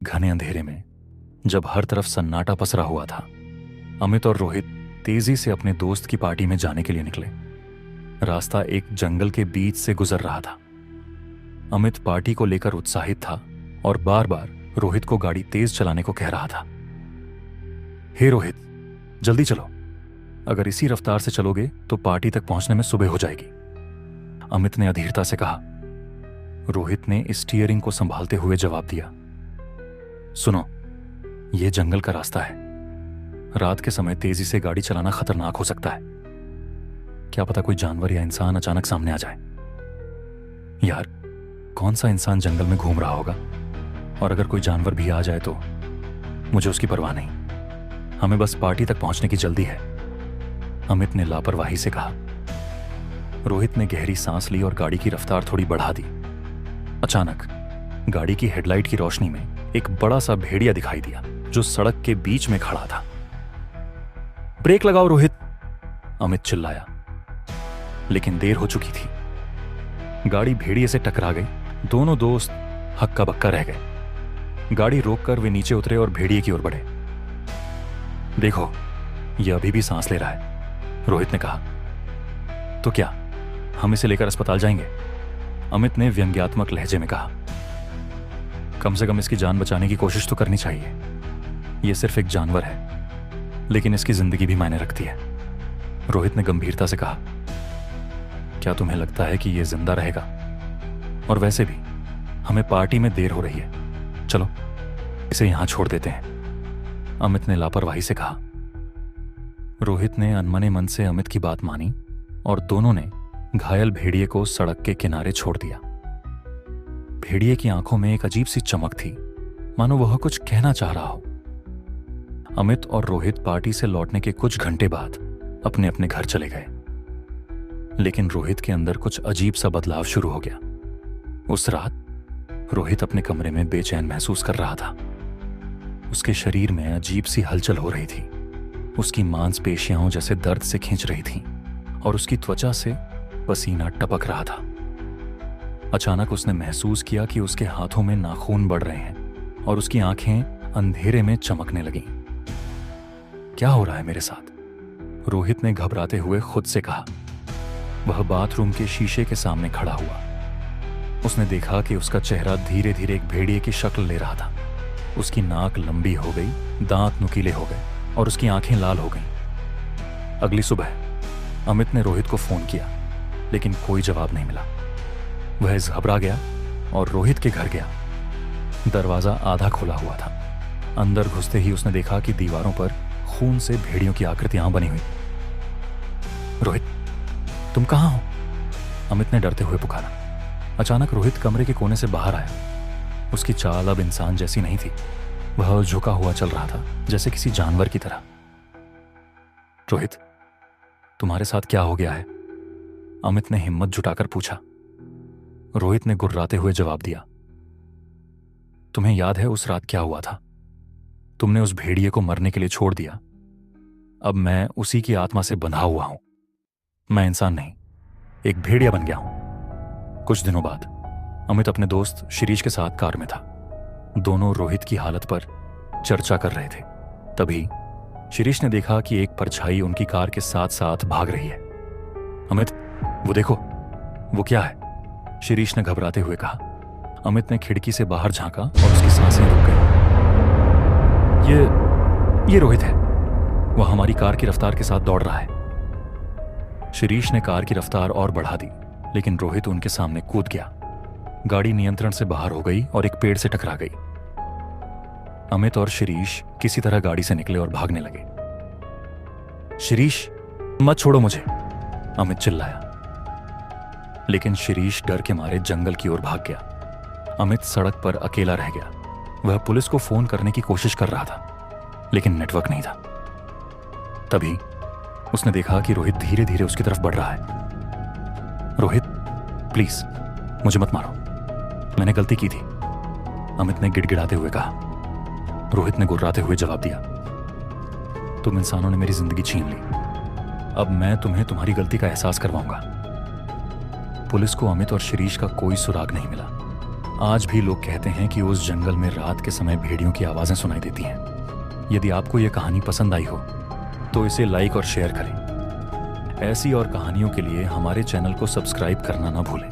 घने अंधेरे में, जब हर तरफ सन्नाटा पसरा हुआ था, अमित और रोहित तेजी से अपने दोस्त की पार्टी में जाने के लिए निकले। रास्ता एक जंगल के बीच से गुजर रहा था। अमित पार्टी को लेकर उत्साहित था और बार बार रोहित को गाड़ी तेज चलाने को कह रहा था। हे रोहित, जल्दी चलो, अगर इसी रफ्तार से चलोगे तो पार्टी तक पहुंचने में सुबह हो जाएगी, अमित ने अधीरता से कहा। रोहित ने स्टीयरिंग को संभालते हुए जवाब दिया। सुनो, यह जंगल का रास्ता है। रात के समय तेजी से गाड़ी चलाना खतरनाक हो सकता है। क्या पता कोई जानवर या इंसान अचानक सामने आ जाए। यार, कौन सा इंसान जंगल में घूम रहा होगा, और अगर कोई जानवर भी आ जाए तो मुझे उसकी परवाह नहीं। हमें बस पार्टी तक पहुंचने की जल्दी है, अमित ने लापरवाही से कहा। रोहित ने गहरी सांस ली और गाड़ी की रफ्तार थोड़ी बढ़ा दी। अचानक गाड़ी की हेडलाइट की रोशनी में एक बड़ा सा भेड़िया दिखाई दिया जो सड़क के बीच में खड़ा था। ब्रेक लगाओ रोहित, अमित चिल्लाया, लेकिन देर हो चुकी थी। गाड़ी भेड़िए से टकरा गई। दोनों दोस्त हक्का बक्का रह गए। गाड़ी रोककर वे नीचे उतरे और भेड़िए की ओर बढ़े। देखो, यह अभी भी सांस ले रहा है, रोहित ने कहा। तो क्या हम इसे लेकर अस्पताल जाएंगे, अमित ने व्यंग्यात्मक लहजे में कहा। कम से कम इसकी जान बचाने की कोशिश तो करनी चाहिए। यह सिर्फ एक जानवर है, लेकिन इसकी जिंदगी भी मायने रखती है, रोहित ने गंभीरता से कहा। क्या तुम्हें लगता है कि यह जिंदा रहेगा? और वैसे भी हमें पार्टी में देर हो रही है, चलो इसे यहां छोड़ देते हैं, अमित ने लापरवाही से कहा। रोहित ने अनमने मन से अमित की बात मानी और दोनों ने घायल भेड़िए को सड़क के किनारे छोड़ दिया। भेड़िए की आंखों में एक अजीब सी चमक थी, मानो वह कुछ कहना चाह रहा हो। अमित और रोहित पार्टी से लौटने के कुछ घंटे बाद अपने अपने घर चले गए, लेकिन रोहित के अंदर कुछ अजीब सा बदलाव शुरू हो गया। उस रात रोहित अपने कमरे में बेचैन महसूस कर रहा था। उसके शरीर में अजीब सी हलचल हो रही थी। उसकी मांसपेशियां जैसे दर्द से खींच रही थीं और उसकी त्वचा से पसीना टपक रहा था। अचानक उसने महसूस किया कि उसके हाथों में नाखून बढ़ रहे हैं और उसकी आंखें अंधेरे में चमकने लगीं। क्या हो रहा है मेरे साथ, रोहित ने घबराते हुए खुद से कहा। वह बाथरूम के शीशे के सामने खड़ा हुआ। उसने देखा कि उसका चेहरा धीरे धीरे एक भेड़िए की शक्ल ले रहा था। उसकी नाक लंबी हो गई, दांत नुकीले हो गए और उसकी आंखें लाल हो गईं। अगली सुबह अमित ने रोहित को फोन किया, लेकिन कोई जवाब नहीं मिला। वह घबरा गया और रोहित के घर गया। दरवाजा आधा खुला हुआ था। अंदर घुसते ही उसने देखा कि दीवारों पर खून से भेड़ियों की आकृतियां बनी हुई। रोहित, तुम कहां हो, अमित ने डरते हुए पुकारा। अचानक रोहित कमरे के कोने से बाहर आया। उसकी चाल अब इंसान जैसी नहीं थी। वह झुका हुआ चल रहा था, जैसे किसी जानवर की तरह। रोहित, तुम्हारे साथ क्या हो गया है, अमित ने हिम्मत जुटाकर पूछा। रोहित ने गुर्राते हुए जवाब दिया। तुम्हें याद है उस रात क्या हुआ था? तुमने उस भेड़िए को मरने के लिए छोड़ दिया। अब मैं उसी की आत्मा से बंधा हुआ हूं। मैं इंसान नहीं, एक भेड़िया बन गया हूं। कुछ दिनों बाद अमित अपने दोस्त शिरीष के साथ कार में था। दोनों रोहित की हालत पर चर्चा कर रहे थे। तभी शिरीष ने देखा कि एक परछाई उनकी कार के साथ साथ भाग रही है। अमित, वो देखो, वो क्या है, शिरीष ने घबराते हुए कहा। अमित ने खिड़की से बाहर झांका और उसकी सांसें रुक गई। ये रोहित है, वह हमारी कार की रफ्तार के साथ दौड़ रहा है। शिरीष ने कार की रफ्तार और बढ़ा दी, लेकिन रोहित उनके सामने कूद गया। गाड़ी नियंत्रण से बाहर हो गई और एक पेड़ से टकरा गई। अमित और शिरीष किसी तरह गाड़ी से निकले और भागने लगे। शिरीष, मत छोड़ो मुझे, अमित चिल्लाया। लेकिन शिरीष डर के मारे जंगल की ओर भाग गया। अमित सड़क पर अकेला रह गया। वह पुलिस को फोन करने की कोशिश कर रहा था, लेकिन नेटवर्क नहीं था। तभी उसने देखा कि रोहित धीरे धीरे उसकी तरफ बढ़ रहा है। रोहित, प्लीज मुझे मत मारो, मैंने गलती की थी, अमित ने गिड़गिड़ाते हुए कहा। रोहित ने गुर्राते हुए जवाब दिया। तुम इंसानों ने मेरी जिंदगी छीन ली। अब मैं तुम्हें तुम्हारी गलती का एहसास करवाऊंगा। पुलिस को अमित और शिरीष का कोई सुराग नहीं मिला आज भी लोग कहते हैं कि उस जंगल में रात के समय भेड़ियों की आवाज़ें सुनाई देती हैं। यदि आपको यह कहानी पसंद आई हो तो इसे लाइक और शेयर करें। ऐसी और कहानियों के लिए हमारे चैनल को सब्सक्राइब करना ना भूलें।